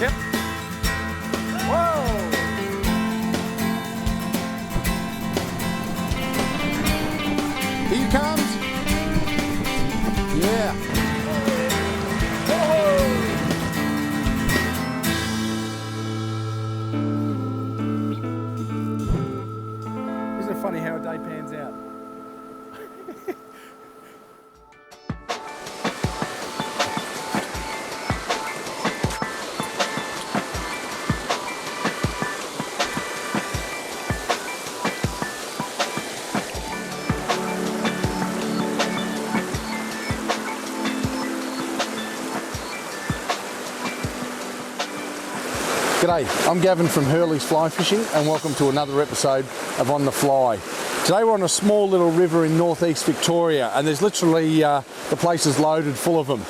Yep. Whoa! Here he comes. Yeah. Isn't it funny how a day pans out? G'day, I'm Gavin from Hurley's Fly Fishing and welcome to another episode of On The Fly. Today we're on a small little river in northeast Victoria and there's literally, the place is loaded full of them.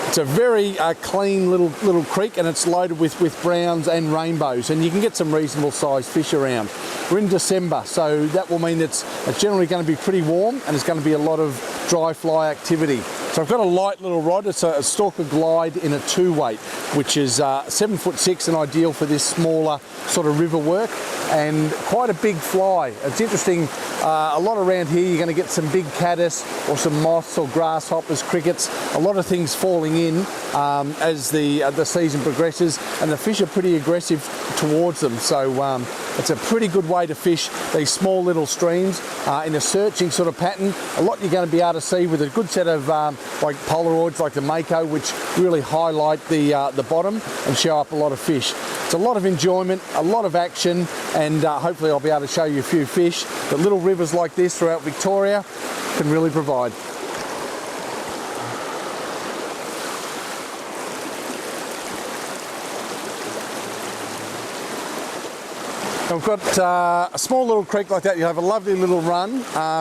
It's a very clean little creek and it's loaded with browns and rainbows and you can get some reasonable sized fish around. We're in December, so that will mean it's generally going to be pretty warm and there's going to be a lot of dry fly activity. So I've got a light little rod. It's a Stalker Glide in a 2-weight, which is 7'6" and ideal for this smaller sort of river work, and quite a big fly. It's interesting, a lot around here you're going to get some big caddis or some moths or grasshoppers, crickets, a lot of things falling in as the season progresses, and the fish are pretty aggressive towards them. So it's a pretty good way to fish these small little streams in a searching sort of pattern. A lot you're going to be able to see with a good set of like Polaroids like the Mako, which really highlight the bottom and show up a lot of fish. It's a lot of enjoyment, a lot of action, and hopefully I'll be able to show you a few fish that little rivers like this throughout Victoria can really provide. I've got a small little creek like that. You have a lovely little run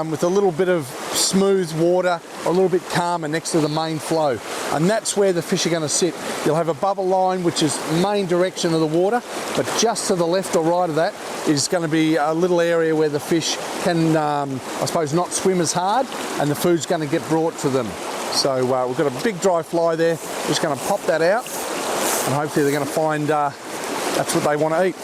with a little bit of smooth water, a little bit calmer next to the main flow, and that's where the fish are going to sit. You'll have a bubble line which is main direction of the water, but just to the left or right of that is going to be a little area where the fish can, I suppose, not swim as hard and the food's going to get brought to them. So we've got a big dry fly there. We're just going to pop that out and hopefully they're going to find that's what they want to eat.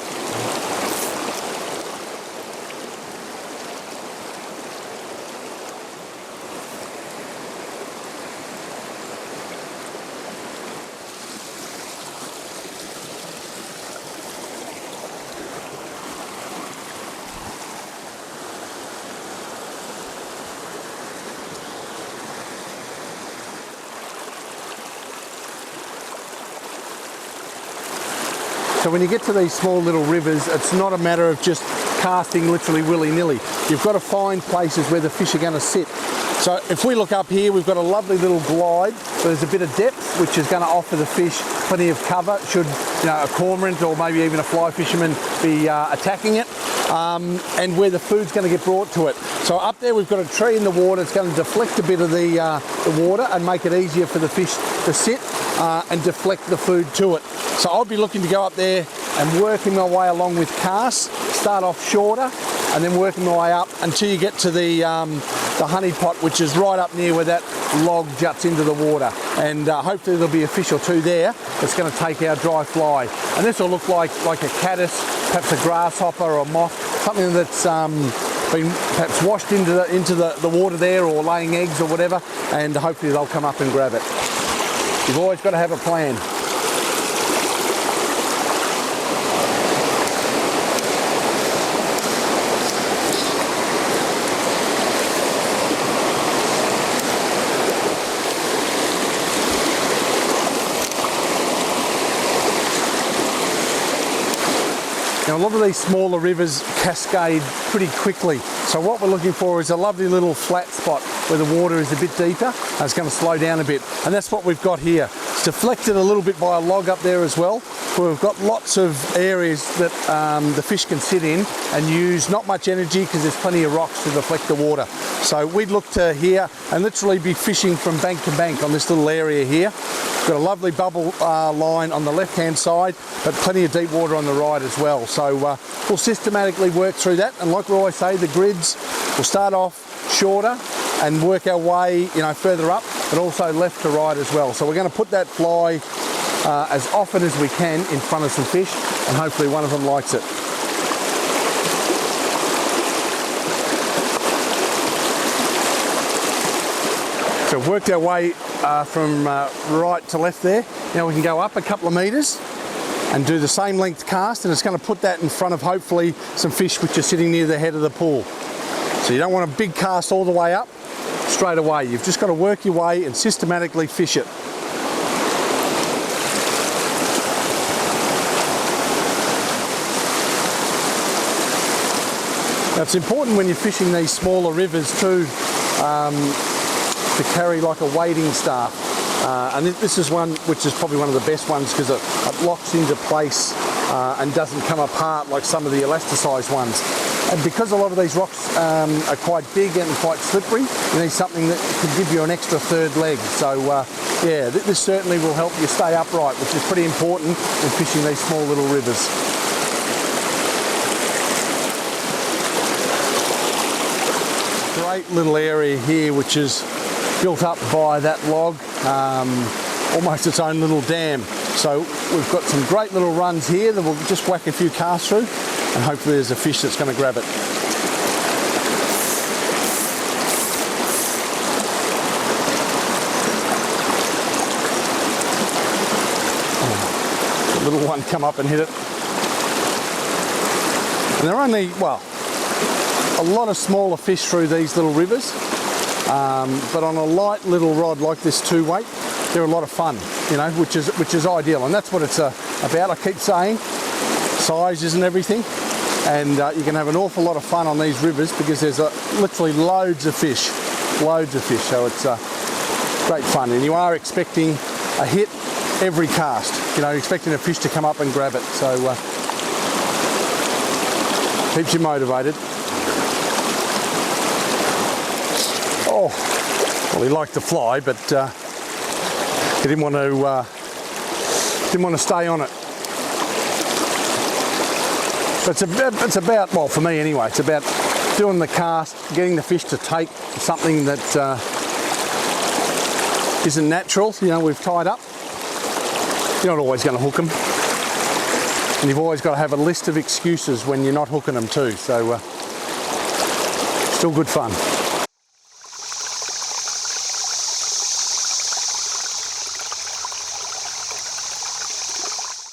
So when you get to these small little rivers, it's not a matter of just casting literally willy-nilly. You've got to find places where the fish are going to sit. So if we look up here, we've got a lovely little glide where there's a bit of depth, which is going to offer the fish plenty of cover should, you know, a cormorant or maybe even a fly fisherman be attacking it, and where the food's going to get brought to it. So up there we've got a tree in the water. It's going to deflect a bit of the water and make it easier for the fish to sit and deflect the food to it. So I'll be looking to go up there and working my way along with casts, start off shorter and then working my way up until you get to the honey pot, which is right up near where that log juts into the water. And hopefully there'll be a fish or two there that's going to take our dry fly. And this will look like a caddis, perhaps a grasshopper or a moth, something that's been perhaps washed into the water there or laying eggs or whatever, and hopefully they'll come up and grab it. You've always got to have a plan. Now, a lot of these smaller rivers cascade pretty quickly. So what we're looking for is a lovely little flat spot where the water is a bit deeper and it's going to slow down a bit. And that's what we've got here. It's deflected a little bit by a log up there as well, where we've got lots of areas that the fish can sit in and use not much energy because there's plenty of rocks to deflect the water. So we'd look to here and literally be fishing from bank to bank on this little area here. Got a lovely bubble line on the left-hand side, but plenty of deep water on the right as well. So we'll systematically work through that, and like we always say, the grids will start off shorter and work our way, further up, but also left to right as well. So we're going to put that fly as often as we can in front of some fish, and hopefully one of them likes it. So we've worked our way from right to left there. Now we can go up a couple of metres and do the same length cast, and it's going to put that in front of hopefully some fish which are sitting near the head of the pool. So you don't want a big cast all the way up straight away. You've just got to work your way and systematically fish it. Now it's important when you're fishing these smaller rivers too, to carry like a wading staff, and this is one which is probably one of the best ones because it locks into place and doesn't come apart like some of the elasticized ones. And because a lot of these rocks are quite big and quite slippery, you need something that could give you an extra third leg. So yeah, this certainly will help you stay upright, which is pretty important in fishing these small little rivers. Great little area here which is built up by that log, almost its own little dam. So we've got some great little runs here that we'll just whack a few casts through, and hopefully there's a fish that's going to grab it. The little one come up and hit it. And they're only, well, a lot of smaller fish through these little rivers, but on a light little rod like this 2-weight, they're a lot of fun, you know, which is ideal, and that's what it's about. I keep saying, size isn't everything, and you can have an awful lot of fun on these rivers because there's literally loads of fish, so it's great fun, and you are expecting a hit every cast, you know, expecting a fish to come up and grab it, so keeps you motivated. Oh, well, he liked to fly, but he didn't want to stay on it. But it's about, well, for me anyway, it's about doing the cast, getting the fish to take something that isn't natural. You know, we've tied up. You're not always going to hook them, and you've always got to have a list of excuses when you're not hooking them too. So still good fun.